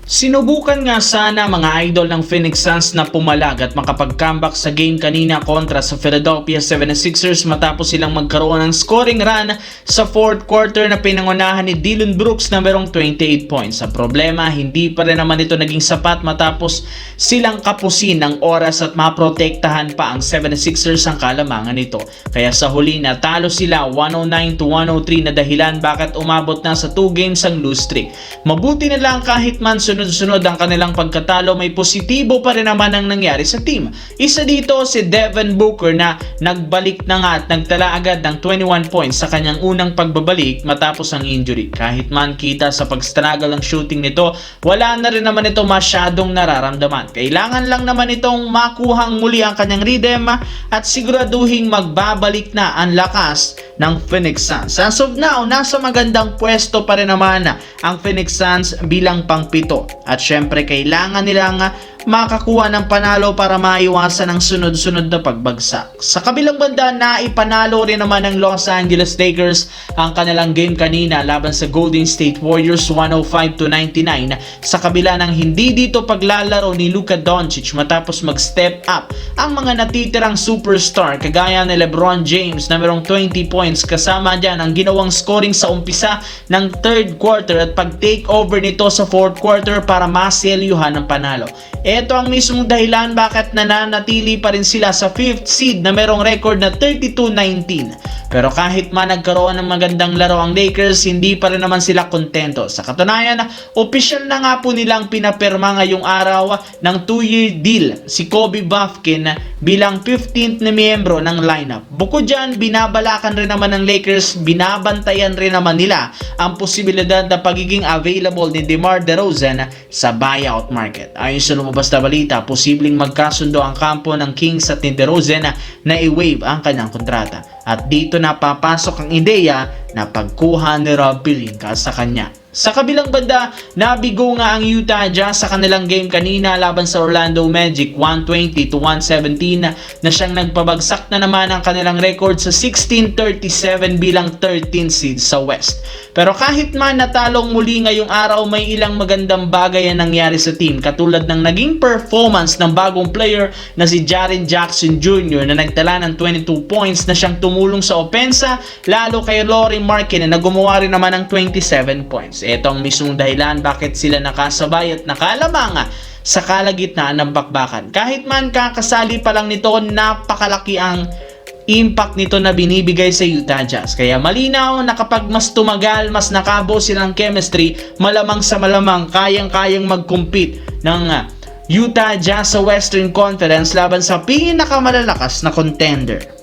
Sinubukan nga sana mga idol ng Phoenix Suns na pumalag at makapag-comeback sa game kanina kontra sa Philadelphia 76ers matapos silang magkaroon ng scoring run sa fourth quarter na pinangunahan ni Dillon Brooks na merong 28 points. Sa problema, hindi pa rin naman ito naging sapat matapos silang kapusin ng oras at maprotektahan pa ang 76ers ang kalamangan nito. Kaya sa huli natalo sila 109-103 na dahilan bakit umabot na sa 2 games ang lose streak. Mabuti na lang kahit man sunod-sunod ang kanilang pagkatalo, may positibo pa rin naman ang nangyari sa team. Isa dito si Devin Booker na nagbalik na nga at nagtala agad ng 21 points sa kanyang unang pagbabalik matapos ang injury. Kahit man kita sa pag-struggle ang shooting nito, wala na rin naman ito masyadong nararamdaman. Kailangan lang naman itong makuhang muli ang kanyang rhythm at siguraduhin magbabalik na ang lakas ng Phoenix Suns. As of now, nasa magandang pwesto pa rin naman ang Phoenix Suns bilang pang-7. At syempre kailangan nilang makakuha ng panalo para maiwasan ang sunod-sunod na pagbagsak. Sa kabilang banda, naipanalo rin naman ng Los Angeles Lakers ang kanilang game kanina laban sa Golden State Warriors 105-99 sa kabila ng hindi dito paglalaro ni Luka Doncic matapos mag-step up ang mga natitirang superstar kagaya ni LeBron James na merong 20 points kasama dyan ang ginawang scoring sa umpisa ng third quarter at pag-take over nito sa fourth quarter para maselyuhan ng panalo. Ito ang mismong dahilan bakit nananatili pa rin sila sa 5th seed na merong record na 32-19. Pero kahit man nagkaroon ng magandang laro ang Lakers, hindi pa rin naman sila kontento. Sa katunayan, opisyal na nga po nilang pinapirma ngayong araw ng 2-year deal si Kobe Bufkin bilang 15th na miyembro ng lineup. Bukod dyan, binabalakan rin naman ng Lakers, binabantayan rin naman nila ang posibilidad na pagiging available ni DeMar DeRozan sa buyout market. Ayon sa lumabas na balita, posibleng magkasundo ang kampo ng Kings at ni DeRozan na i-waive ang kanyang kontrata. At dito na papasok ang ideya na pagkuha ni Rob Pelinka sa kanya. Sa kabilang banda, nabigo nga ang Utah Jazz sa kanilang game kanina laban sa Orlando Magic 120-117 na siyang nagpabagsak na naman ang kanilang record sa 16-37 bilang 13 seed sa West. Pero kahit man natalong muli ngayong araw, may ilang magandang bagay ang nangyari sa team katulad ng naging performance ng bagong player na si Jaren Jackson Jr. na nagtala ng 22 points na siyang tumulong sa opensa lalo kay Lauri Markkanen na gumawa rin naman ng 27 points. Ito ang mismong dahilan bakit sila nakasabay at nakalamang sa kalagitnaan ng bakbakan. Kahit man kakasali pa lang nito, napakalaki ang impact nito na binibigay sa Utah Jazz. Kaya malinaw na kapag mas tumagal, mas nakabo silang chemistry, malamang sa malamang kayang-kayang mag-compete ng Utah Jazz sa Western Conference laban sa pinakamalalakas na contender.